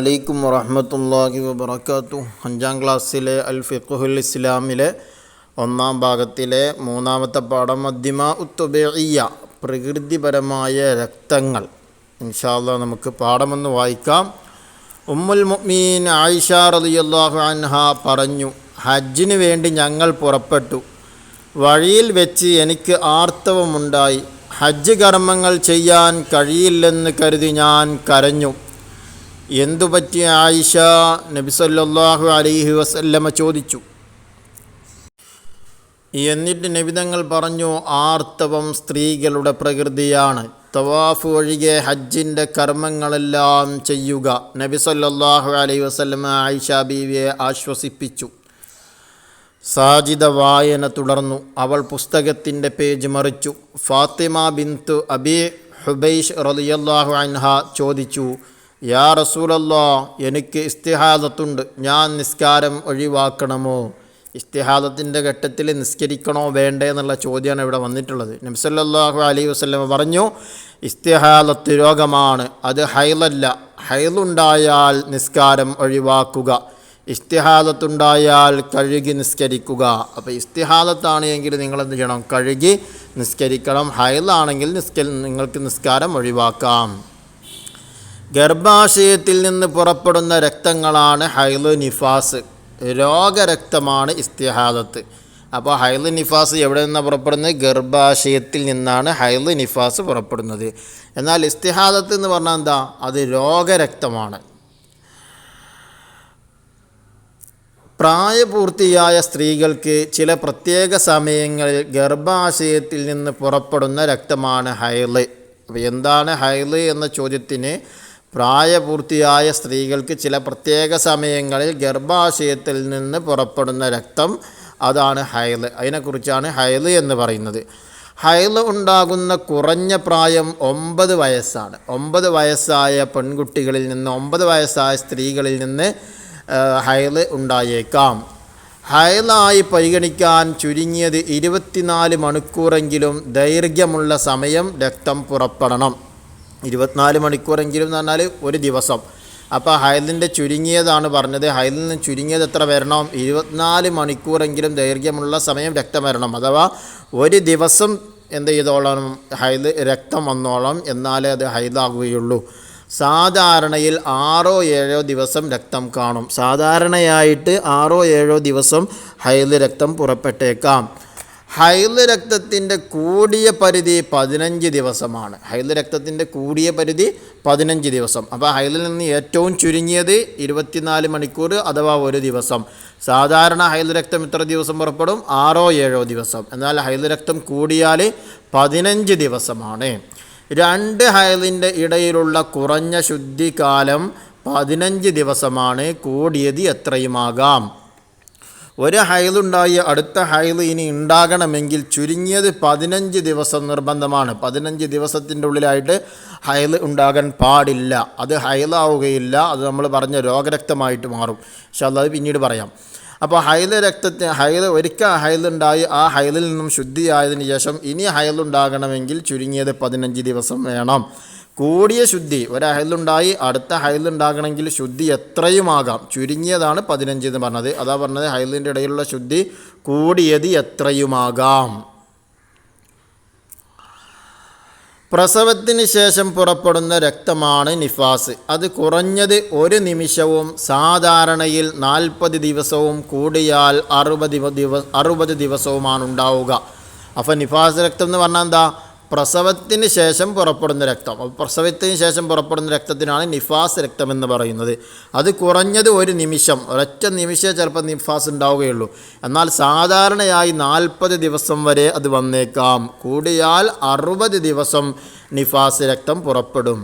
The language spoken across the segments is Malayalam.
അലൈക്കും വറഹ്മത്തുള്ളാഹി വബറകാതുഹു. 5ാം ക്ലാസ്സിലെ അൽ ഫിഖ്ഹുൽ ഇസ്ലാമിലെ 1ാം ഭാഗത്തിലെ 3ാമത്തെ പാഠം അദ്ദിമാഉ തബീഇയ്യ, പ്രകൃതിപരമായ രക്തങ്ങൾ. ഇൻഷാ അല്ലാഹ് നമുക്ക് പാഠമൊന്ന് വായിക്കാം. ഉമ്മുൽ മുഅ്മിനീൻ ആയിഷ റളിയല്ലാഹു അൻഹ പറഞ്ഞു, ഹജ്ജിന് വേണ്ടി ഞങ്ങൾ പുറപ്പെട്ടു. വഴിയിൽ വെച്ച് എനിക്ക് ആർത്തവമുണ്ടായി. ഹജ്ജ് കർമ്മങ്ങൾ ചെയ്യാൻ കഴിയില്ലെന്ന് കരുതി ഞാൻ കരഞ്ഞു. എന്തു പറ്റിയ ആയിഷ? നബി സല്ലല്ലാഹു അലൈഹി വസല്ലമ ചോദിച്ചു. എന്നിട്ട് നബിതങ്ങൾ പറഞ്ഞു, ആർത്തവം സ്ത്രീകളുടെ പ്രകൃതിയാണ്. തവാഫ് ഒഴികെ ഹജ്ജിൻ്റെ കർമ്മങ്ങളെല്ലാം ചെയ്യുക. നബി സല്ലല്ലാഹു അലൈഹി വസല്ലമ ആയിഷ ബീവിയെ ആശ്വസിപ്പിച്ചു. സാജിദ വായന തുടർന്നു. അവൾ പുസ്തകത്തിൻ്റെ പേജ് മറിച്ചു. ഫാത്തിമ ബിന്തു അബി ഹുബൈഷ് റളിയല്ലാഹു അൻഹ ചോദിച്ചു, യാ റസൂലല്ലാഹ്, എനിക്ക് ഇസ്തിഹാദത്തുണ്ട്, ഞാൻ നിസ്കാരം ഒഴിവാക്കണമോ? ഇസ്തിഹാദത്തിൻ്റെ ഘട്ടത്തിൽ നിസ്കരിക്കണോ വേണ്ടേ എന്നുള്ള ചോദ്യമാണ് ഇവിടെ വന്നിട്ടുള്ളത്. നബി സല്ലല്ലാഹു അലൈഹി വസല്ലം പറഞ്ഞു, ഇസ്തിഹാദത്ത് രോഗമാണ്, അത് ഹൈലല്ല. ഹൈലുണ്ടായാൽ നിസ്കാരം ഒഴിവാക്കുക, ഇസ്തിഹാദത്തുണ്ടായാൽ കഴുകി നിസ്കരിക്കുക. അപ്പോൾ ഇസ്തിഹാദത്താണ് എങ്കിൽ നിങ്ങളെന്ത് ചെയ്യണം? കഴുകി നിസ്കരിക്കണം. ഹൈലാണെങ്കിൽ നിങ്ങൾക്ക് നിസ്കാരം ഒഴിവാക്കാം. ഗർഭാശയത്തിൽ നിന്ന് പുറപ്പെടുന്ന രക്തങ്ങളാണ് ഹൈല്, നിഫാസ്. രോഗരക്തമാണ് ഇസ്തിഹാദത്ത്. അപ്പോൾ ഹൈല്, നിഫാസ് എവിടെ നിന്നാണ് പുറപ്പെടുന്നത്? ഗർഭാശയത്തിൽ നിന്നാണ് ഹൈല്, നിഫാസ് പുറപ്പെടുന്നത്. എന്നാൽ ഇസ്തിഹാദത്ത് എന്ന് പറഞ്ഞാൽ എന്താ? അത് രോഗരക്തമാണ്. പ്രായപൂർത്തിയായ സ്ത്രീകൾക്ക് ചില പ്രത്യേക സമയങ്ങളിൽ ഗർഭാശയത്തിൽ നിന്ന് പുറപ്പെടുന്ന രക്തമാണ് ഹൈല്. അപ്പോൾ എന്താണ് ഹൈല് എന്ന ചോദ്യത്തിന്, പ്രായപൂർത്തിയായ സ്ത്രീകൾക്ക് ചില പ്രത്യേക സമയങ്ങളിൽ ഗർഭാശയത്തിൽ നിന്ന് പുറപ്പെടുന്ന രക്തം, അതാണ് ഹൈല്. അതിനെക്കുറിച്ചാണ് ഹൈല് എന്ന് പറയുന്നത്. ഹൈല് ഉണ്ടാകുന്ന കുറഞ്ഞ പ്രായം 9 വയസ്സാണ്. 9 വയസ്സായ പെൺകുട്ടികളിൽ നിന്ന്, 9 വയസ്സായ സ്ത്രീകളിൽ നിന്ന് ഹൈല് ഉണ്ടായേക്കാം. ഹൈലായി പരിഗണിക്കാൻ ചുരുങ്ങിയത് 24 മണിക്കൂറെങ്കിലും ദൈർഘ്യമുള്ള സമയം രക്തം പുറപ്പെടണം. 24 മണിക്കൂറെങ്കിലും എന്ന് പറഞ്ഞാൽ ഒരു ദിവസം. അപ്പോൾ ഹൈലിൻ്റെ ചുരുങ്ങിയതാണ് പറഞ്ഞത്. ഹൈലിൽ നിന്ന് ചുരുങ്ങിയത് എത്ര വരണം? 24 മണിക്കൂറെങ്കിലും ദൈർഘ്യമുള്ള സമയം രക്തം വരണം. അഥവാ ഒരു ദിവസം എന്ത് ചെയ്തോളണം? ഹൈല് രക്തം വന്നോളം, എന്നാലേ അത് ഹൈലാകുകയുള്ളൂ. സാധാരണയിൽ 6-7 ദിവസം രക്തം കാണും. സാധാരണയായിട്ട് 6-7 ദിവസം ഹൈല് രക്തം പുറപ്പെട്ടേക്കാം. ഹൈല് രക്തത്തിൻ്റെ കൂടിയ പരിധി 15 ദിവസമാണ്. ഹൈല് രക്തത്തിൻ്റെ കൂടിയ പരിധി 15 ദിവസം. അപ്പോൾ ഹൈലിൽ നിന്ന് ഏറ്റവും ചുരുങ്ങിയത് 24 മണിക്കൂർ അഥവാ ഒരു ദിവസം. സാധാരണ ഹൈല് രക്തം എത്ര ദിവസം പുറപ്പെടും? 6-7 ദിവസം. എന്നാൽ ഹൈല് രക്തം കൂടിയാൽ 15 ദിവസമാണ്. 2 ഹൈലിൻ്റെ ഇടയിലുള്ള കുറഞ്ഞ ശുദ്ധികാലം 15 ദിവസമാണ്. കൂടിയത് എത്രയുമാകാം. ഒരു ഹൈലുണ്ടായി അടുത്ത ഹൈല് ഇനി ഉണ്ടാകണമെങ്കിൽ ചുരുങ്ങിയത് 15 ദിവസം നിർബന്ധമാണ്. 15 ദിവസത്തിൻ്റെ ഉള്ളിലായിട്ട് ഹൈല് ഉണ്ടാകാൻ പാടില്ല. അത് ഹൈലാവുകയില്ല. അത് നമ്മൾ പറഞ്ഞ രോഗരക്തമായിട്ട് മാറും. പക്ഷേ അത് പിന്നീട് പറയാം. അപ്പോൾ ഒരിക്കൽ ഹൈലുണ്ടായി ആ ഹൈലിൽ നിന്നും ശുദ്ധിയായതിന് ശേഷം ഇനി ഹൈലുണ്ടാകണമെങ്കിൽ ചുരുങ്ങിയത് 15 ദിവസം വേണം. കൂടിയ ശുദ്ധി, ഒരു ഹൈലുണ്ടായി അടുത്ത ഹൈലുണ്ടാകണമെങ്കിൽ ശുദ്ധി എത്രയുമാകാം. ചുരുങ്ങിയതാണ് 15 എന്ന് പറഞ്ഞത്. അതാ പറഞ്ഞത് ഹൈലിൻ്റെ ഇടയിലുള്ള ശുദ്ധി കൂടിയത് എത്രയുമാകാം. പ്രസവത്തിന് ശേഷം പുറപ്പെടുന്ന രക്തമാണ് നിഫാസ്. അത് കുറഞ്ഞത് 1 നിമിഷവും സാധാരണയിൽ 40 ദിവസവും കൂടിയാൽ 60 ദിവസവുമാണ് ഉണ്ടാവുക. അപ്പോൾ നിഫാസ് രക്തം എന്ന് പറഞ്ഞാൽ എന്താ? പ്രസവത്തിന് ശേഷം പുറപ്പെടുന്ന രക്തം. പ്രസവത്തിന് ശേഷം പുറപ്പെടുന്ന രക്തത്തിനാണ് നിഫാസ് രക്തം എന്ന് പറയുന്നത്. അത് കുറഞ്ഞത് 1 നിമിഷം, ഒരൊറ്റ നിമിഷമേ ചിലപ്പോൾ നിഫാസ് ഉണ്ടാവുകയുള്ളൂ. എന്നാൽ സാധാരണയായി 40 ദിവസം വരെ അത് വന്നേക്കാം. കൂടിയാൽ 60 ദിവസം നിഫാസ് രക്തം പുറപ്പെടും.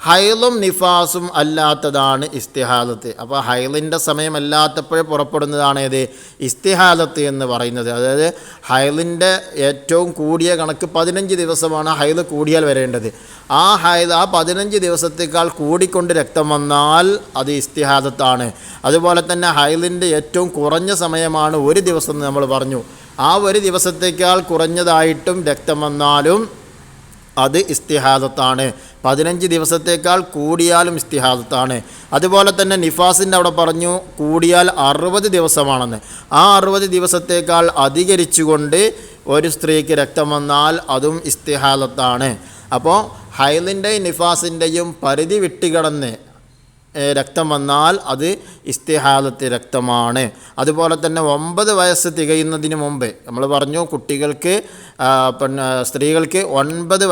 ഹൈലും നിഫാസും അല്ലാത്തതാണ് ഇസ്തിഹാദത്ത്. അപ്പോൾ ഹൈലിൻ്റെ സമയമല്ലാത്തപ്പോഴേ പുറപ്പെടുന്നതാണ് ഏത്? ഇസ്തിഹാദത്ത് എന്ന് പറയുന്നത്. അതായത് ഹൈലിൻ്റെ ഏറ്റവും കൂടിയ കണക്ക് 15 ദിവസമാണ് ഹൈല് കൂടിയാൽ വരേണ്ടത്. ആ 15 ദിവസത്തേക്കാൾ കൂടിക്കൊണ്ട് രക്തം വന്നാൽ അത് ഇസ്തിഹാദത്താണ്. അതുപോലെ തന്നെ ഹൈലിൻ്റെ ഏറ്റവും കുറഞ്ഞ സമയമാണ് 1 ദിവസം എന്ന് നമ്മൾ പറഞ്ഞു. ആ 1 ദിവസത്തേക്കാൾ കുറഞ്ഞതായിട്ടും രക്തം വന്നാലും അത് ഇസ്തിഹാദത്താണ്. 15 ദിവസത്തേക്കാൾ കൂടിയാലും ഇസ്തിഹാദത്താണ്. അതുപോലെ തന്നെ നിഫാസിൻ്റെ അവിടെ പറഞ്ഞു കൂടിയാൽ 60 ദിവസമാണെന്ന്. ആ 60 ദിവസത്തേക്കാൾ അധികരിച്ചുകൊണ്ട് ഒരു സ്ത്രീക്ക് രക്തം വന്നാൽ അതും ഇസ്തിഹാദത്താണ്. അപ്പോൾ ഹൈലിൻ്റെയും നിഫാസിൻ്റെയും പരിധി വിട്ടുകിടന്ന് രക്തം വന്നാൽ അത് ഇസ്തിഹാദത്ത് രക്തമാണ്. അതുപോലെ തന്നെ 9 വയസ്സ് തികയുന്നതിന് മുമ്പ് നമ്മൾ പറഞ്ഞു കുട്ടികൾക്ക് സ്ത്രീകൾക്ക് 9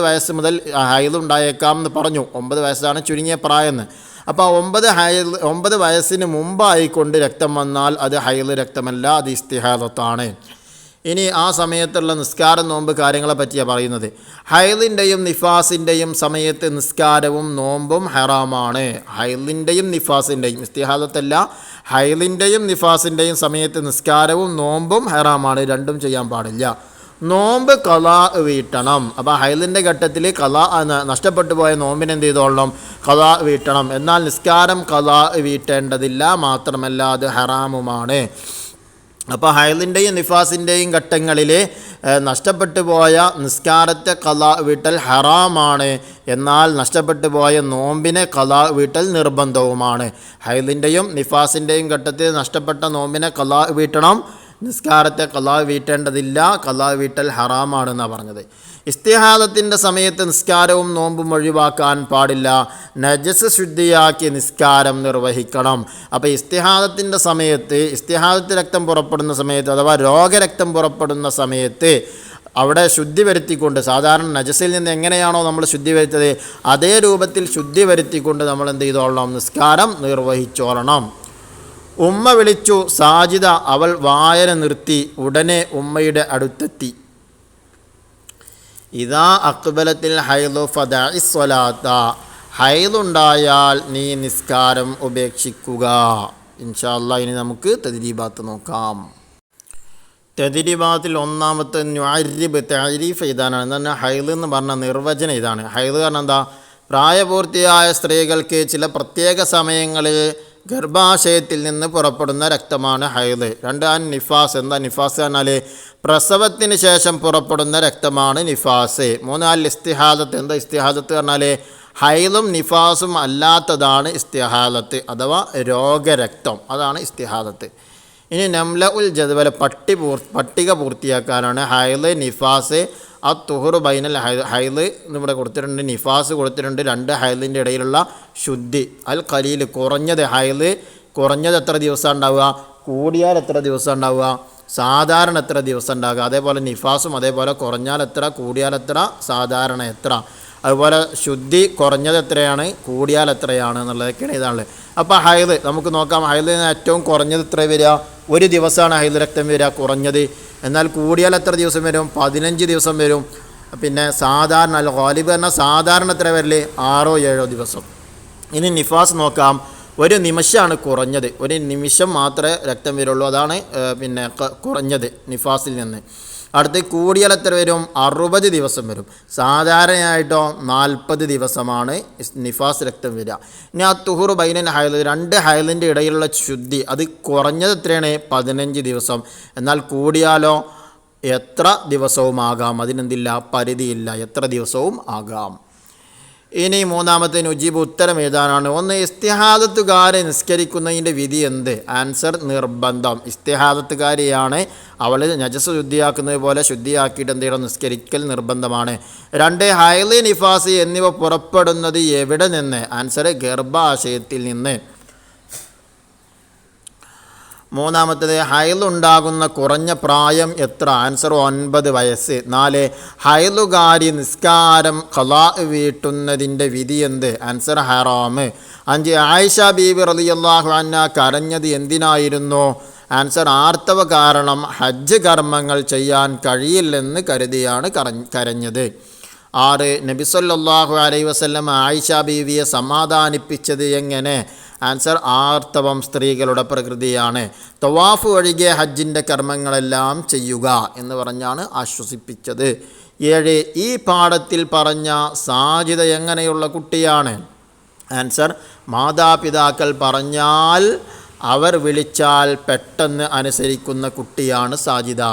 വയസ്സ് മുതൽ ഹൈലുണ്ടായേക്കാം എന്ന് പറഞ്ഞു. 9 വയസ്സാണ് ചുരുങ്ങിയ പ്രായമെന്ന്. അപ്പോൾ 9 വയസ്സിന് മുമ്പായിക്കൊണ്ട് രക്തം വന്നാൽ അത് ഹൈല് രക്തമല്ല, അത് ഇസ്തിഹാദത്താണ്. ഇനി ആ സമയത്തുള്ള നിസ്കാരം നോമ്പ് കാര്യങ്ങളെ പറ്റിയാണ് പറയുന്നത്. ഹൈലിൻ്റെയും നിഫാസിൻ്റെയും സമയത്ത് നിസ്കാരവും നോമ്പും ഹറാമാണ്. ഹൈലിൻ്റെയും നിഫാസിൻ്റെയും, ഇസ്തിഹാദത്തല്ല, ഹൈലിൻ്റെയും നിഫാസിൻ്റെയും സമയത്ത് നിസ്കാരവും നോമ്പും ഹറാമാണ്. രണ്ടും ചെയ്യാൻ പാടില്ല. നോമ്പ് ഖളാ വീട്ടണം. അപ്പോൾ ഹൈലിൻ്റെ ഘട്ടത്തിൽ ഖളാ നഷ്ടപ്പെട്ടു പോയ നോമ്പിന് എന്ത് ചെയ്തോളണം? ഖളാ വീട്ടണം. എന്നാൽ നിസ്കാരം ഖളാ വീട്ടേണ്ടതില്ല, മാത്രമല്ല അത് ഹറാമുമാണ്. അപ്പോൾ ഹൈലിൻ്റെയും നിഫാസിൻ്റെയും ഘട്ടങ്ങളിൽ നഷ്ടപ്പെട്ടു പോയ നിസ്കാരത്തെ ഖളാ വീട്ടൽ ഹറാമാണ്. എന്നാൽ നഷ്ടപ്പെട്ടു പോയ നോമ്പിനെ ഖളാ വീട്ടൽ നിർബന്ധവുമാണ്. ഹൈലിൻ്റെയും നിഫാസിൻ്റെയും ഘട്ടത്തിൽ നഷ്ടപ്പെട്ട നോമ്പിനെ ഖളാ വീട്ടണം, നിസ്കാരത്തെ ഖളാ വീട്ടേണ്ടതില്ല, ഖളാ വീട്ടൽ ഹറാമാണെന്നാണ് പറഞ്ഞത്. ഇസ്തിഹാദത്തിൻ്റെ സമയത്ത് നിസ്കാരവും നോമ്പും ഒഴിവാക്കാൻ പാടില്ല. നജസ് ശുദ്ധിയാക്കി നിസ്കാരം നിർവഹിക്കണം. അപ്പോൾ ഇസ്തിഹാദത്തിൻ്റെ സമയത്ത്, ഇസ്തിഹാദത്ത് രക്തം പുറപ്പെടുന്ന സമയത്ത് അഥവാ രോഗരക്തം പുറപ്പെടുന്ന സമയത്ത് അവിടെ ശുദ്ധി വരുത്തിക്കൊണ്ട്, സാധാരണ നജസിൽ നിന്ന് എങ്ങനെയാണോ നമ്മൾ ശുദ്ധി വരുത്തത് അതേ രൂപത്തിൽ ശുദ്ധി വരുത്തിക്കൊണ്ട് നമ്മൾ എന്ത് ചെയ്തോളണം? നിസ്കാരം നിർവഹിച്ചോളണം. ഉമ്മ വിളിച്ചു. സാജിദ അവൾ വായന നിർത്തി. ഉടനെ ഉമ്മയുടെ അടുത്തെത്തി. ഇദാ അക്ബലത്തിൽ ഹൈദു ഫദഇ സ്വലാത്ത, ഹൈദുണ്ടായാൽ നീ നിസ്കാരം ഉപേക്ഷിക്കുക. ഇൻഷാ അല്ലാഹ് ഇനി നമുക്ക് തദ്രീബാത്ത് നോക്കാം. തദ്രീബാത്തിൽ ഒന്നാമത്തെ നുഅരിബ്, തഅരീഫ് ഇതാണ്. എന്നാൽ ഹൈദ് എന്ന് പറഞ്ഞ നിർവചനം ഇതാണ്. ഹൈദ് കാരണം എന്താ? പ്രായപൂർത്തിയായ സ്ത്രീകൾക്ക് ചില പ്രത്യേക സമയങ്ങളിൽ ഗർഭാശയത്തിൽ നിന്ന് പുറപ്പെടുന്ന രക്തമാണ് ഹൈദ്. 2 നിഫാസ്. എന്താ നിഫാസ് പറഞ്ഞാൽ? പ്രസവത്തിന് ശേഷം പുറപ്പെടുന്ന രക്തമാണ് നിഫാസ്. 3 ഇസ്തിഹാദത്ത്. എന്താ ഇസ്തിഹാദത്ത് പറഞ്ഞാൽ? ഹൈദും നിഫാസും അല്ലാത്തതാണ് ഇസ്തിഹാദത്ത് അഥവാ രോഗരക്തം, അതാണ് ഇസ്തിഹാദത്ത്. ഇനി നംല ഉൽ ജദ്വൽ, പട്ടിക പൂർത്തിയാക്കാനാണ് ഹൈദ്, നിഫാസ്, തുഹുറു ബൈനൽ ഹൈദ് എന്നിവിടെ കൊടുത്തിട്ടുണ്ട്, നിഫാസ് കൊടുത്തിട്ടുണ്ട്. 2 ഹൈദിൻ്റെ ഇടയിലുള്ള ശുദ്ധി. അൽ ഖലീൽ, കുറഞ്ഞത് ഹൈദ് കുറഞ്ഞത് എത്ര ദിവസം ഉണ്ടാവുക, കൂടിയാൽ എത്ര ദിവസം ഉണ്ടാവുക, സാധാരണ എത്ര ദിവസം ഉണ്ടാകുക. അതേപോലെ നിഫാസും അതേപോലെ കുറഞ്ഞാൽ എത്ര, കൂടിയാൽ എത്ര, സാധാരണ എത്ര. അതുപോലെ ശുദ്ധി കുറഞ്ഞത് എത്രയാണ്, കൂടിയാൽ എത്രയാണ് എന്നുള്ളതൊക്കെയാണ് ഇതാണുള്ളത്. അപ്പോൾ ഹൈദ് നമുക്ക് നോക്കാം. ഹൈദിന് ഏറ്റവും കുറഞ്ഞത് എത്ര വരിക? 1 ദിവസമാണ് ഹൈദ് രക്തം വരിക കുറഞ്ഞത്. എന്നാൽ കൂടിയാൽ എത്ര ദിവസം വരും? 15 ദിവസം വരും. പിന്നെ സാധാരണ അല്ല ഗാലിബ് പറഞ്ഞാൽ സാധാരണ എത്ര വരല്? 6-7 ദിവസം. ഇനി നിഫാസ് നോക്കാം. 1 നിമിഷമാണ് കുറഞ്ഞത്. 1 നിമിഷം മാത്രമേ രക്തം വരുള്ളൂ. അതാണ് പിന്നെ കുറഞ്ഞത് നിഫാസിൽ നിന്ന്. അടുത്ത് കൂടിയാൽ എത്ര വരും? 60 ദിവസം വരും. സാധാരണയായിട്ടോ 40 ദിവസമാണ് നിഫാസ് രക്തം വരിക. ഇനി തുഹുറു ബൈനൽ ഹൈദ്, 2 ഹൈദിൻ്റെ ഇടയിലുള്ള ശുദ്ധി, അത് കുറഞ്ഞത് എത്രയാണ്? 15 ദിവസം. എന്നാൽ കൂടിയാലോ എത്ര ദിവസവും ആകാം. അതിനെന്തില്ല? പരിധിയില്ല, എത്ര ദിവസവും ആകാം. ഇനി മൂന്നാമത്തെ നുജീബ്, ഉത്തരം എഴുതാനാണ്. 1 ഇസ്തിഹാദത്തുകാരെ നിസ്കരിക്കുന്നതിൻ്റെ വിധി എന്ത്? ആൻസർ നിർബന്ധം. ഇസ്തിഹാദത്തുകാരിയാണ്, അവൾ നജസ് ശുദ്ധിയാക്കുന്നത് പോലെ ശുദ്ധിയാക്കിയിട്ട് എന്ത് ചെയ്യണം? നിസ്കരിക്കൽ നിർബന്ധമാണ്. 2 ഹൈദ്, നിഫാസ് എന്നിവ പുറപ്പെടുന്നത് എവിടെ നിന്ന്? ആൻസർ ഗർഭാശയത്തിൽ നിന്ന്. മൂന്നാമത്തേത് ഹൈലുണ്ടാകുന്ന കുറഞ്ഞ പ്രായം എത്ര? ആൻസർ 9 വയസ്സ്. 4 ഹൈലുകാരി നിസ്കാരം ഖളാ വീട്ടുന്നതിൻ്റെ വിധി എന്ത്? ആൻസർ ഹറാം. 5 ആയിഷ ബീബി റളിയല്ലാഹു അൻഹ കരഞ്ഞത് എന്തിനായിരുന്നു? ആൻസർ ആർത്തവ കാരണം ഹജ്ജ് കർമ്മങ്ങൾ ചെയ്യാൻ കഴിയില്ലെന്ന് കരുതിയാണ് കരഞ്ഞത്. 6 നബി സല്ലല്ലാഹു അലൈഹി വസല്ലം ആയിഷ ബീവിയെ സമാധാനിപ്പിച്ചത് എങ്ങനെ? ആൻസർ ആർത്തവം സ്ത്രീകളുടെ പ്രകൃതിയാണ്. തവാഫ് ഒഴികെ ഹജ്ജിൻ്റെ കർമ്മങ്ങളെല്ലാം ചെയ്യുക എന്ന് പറഞ്ഞാണ് ആശ്വസിപ്പിച്ചത്. 7 ഈ പാഠത്തിൽ പറഞ്ഞ സാജിദ എങ്ങനെയുള്ള കുട്ടിയാണ്? ആൻസർ മാതാപിതാക്കൾ പറഞ്ഞാൽ അവർ വിളിച്ചാൽ പെട്ടെന്ന് അനുസരിക്കുന്ന കുട്ടിയാണ് സാജിദ.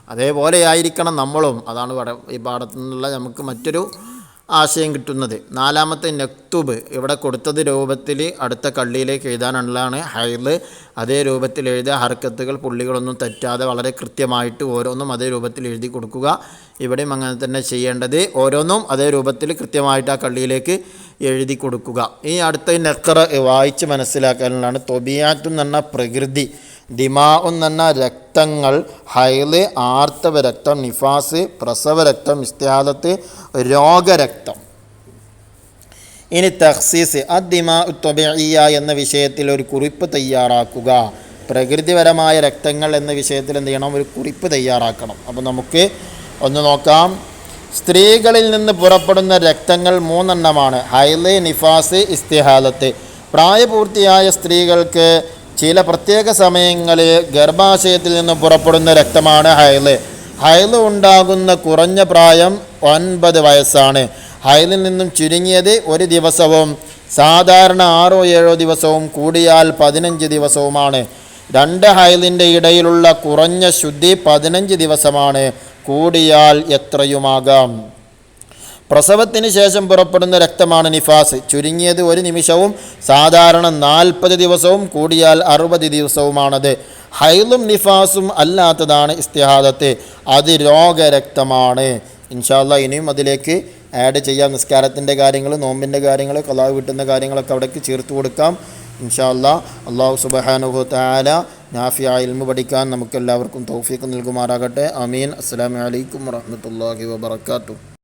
അതേപോലെ ആയിരിക്കണം നമ്മളും. അതാണ് ഈ പാഠത്തിൽ നിന്നുള്ള നമുക്ക് മറ്റൊരു ആശയം കിട്ടുന്നത്. നാലാമത്തെ നക്തുബ്, ഇവിടെ കൊടുത്തത് രൂപത്തിൽ അടുത്ത കള്ളിയിലേക്ക് എഴുതാനുള്ളതാണ് ഹൈള്. അതേ രൂപത്തിൽ എഴുതുക, ഹർക്കത്തുകൾ പുള്ളികളൊന്നും തെറ്റാതെ വളരെ കൃത്യമായിട്ട് ഓരോന്നും അതേ രൂപത്തിൽ എഴുതി കൊടുക്കുക. ഇവിടെയും അങ്ങനെ തന്നെ ചെയ്യേണ്ടത്, ഓരോന്നും അതേ രൂപത്തിൽ കൃത്യമായിട്ട് ആ കള്ളിയിലേക്ക് എഴുതി കൊടുക്കുക. ഈ അടുത്ത നഖറ വായിച്ച് മനസ്സിലാക്കാനുള്ളതാണ്. തൊബിയാത്തും എന്ന് പറഞ്ഞാൽ പ്രകൃതി, ദിമാഉൻ എന്ന് പറഞ്ഞാൽ രക്തങ്ങൾ, ഹൈള് ആർത്തവ രക്തം, നിഫാസ് പ്രസവ രക്തം, ഇസ്തിഹാദത്ത് രോഗരക്തം. ഇനി തഖ്സീസ് അദ്ദിമാ ത്വബിഇയ്യ എന്ന വിഷയത്തിൽ ഒരു കുറിപ്പ് തയ്യാറാക്കുക. പ്രകൃതിപരമായ രക്തങ്ങൾ എന്ന വിഷയത്തിൽ എന്ത് ചെയ്യണം? ഒരു കുറിപ്പ് തയ്യാറാക്കണം. അപ്പോൾ നമുക്ക് ഒന്ന് നോക്കാം. സ്ത്രീകളിൽ നിന്ന് പുറപ്പെടുന്ന രക്തങ്ങൾ 3 എണ്ണമാണ്: ഹൈള്, നിഫാസ്, ഇസ്തിഹാദത്ത്. പ്രായപൂർത്തിയായ സ്ത്രീകൾക്ക് ചില പ്രത്യേക സമയങ്ങളിൽ ഗർഭാശയത്തിൽ നിന്ന് പുറപ്പെടുന്ന രക്തമാണ് ഹൈള്. ഹൈള് ഉണ്ടാകുന്ന കുറഞ്ഞ പ്രായം 9 വയസ്സാണ്. ഹൈലിൽ നിന്നും ചുരുങ്ങിയത് 1 ദിവസവും സാധാരണ 6-7 ദിവസവും കൂടിയാൽ 15 ദിവസവുമാണ്. 2 ഹൈലിൻ്റെ ഇടയിലുള്ള കുറഞ്ഞ ശുദ്ധി 15 ദിവസമാണ്, കൂടിയാൽ എത്രയുമാകാം. പ്രസവത്തിന് ശേഷം പുറപ്പെടുന്ന രക്തമാണ് നിഫാസ്. ചുരുങ്ങിയത് 1 നിമിഷവും സാധാരണ 40 ദിവസവും കൂടിയാൽ 60 ദിവസവുമാണത്. ഹൈലും നിഫാസും അല്ലാത്തതാണ് ഇസ്തിഹാദത്ത്, അത് രോഗരക്തമാണ്. ഇൻഷാ അല്ലാഹ് ഇനിയും അതിലേക്ക് ആഡ് ചെയ്യാം. നിസ്കാരത്തിൻ്റെ കാര്യങ്ങൾ, നോമ്പിൻ്റെ കാര്യങ്ങൾ, ഖളാ വീട്ടുന്ന കാര്യങ്ങളൊക്കെ അവിടേക്ക് ചേർത്ത് കൊടുക്കാം. ഇൻഷാ അല്ലാഹ്. അല്ലാഹു സുബ്ഹാനഹു തആല നാഫിയായ ഇൽമു പഠിക്കാൻ നമുക്കെല്ലാവർക്കും തൗഫീഖ് നൽകുമാറാകട്ടെ. ആമീൻ. അസ്സലാമു അലൈക്കും വറഹ്മത്തുള്ളാഹി വബറകാതുഹു.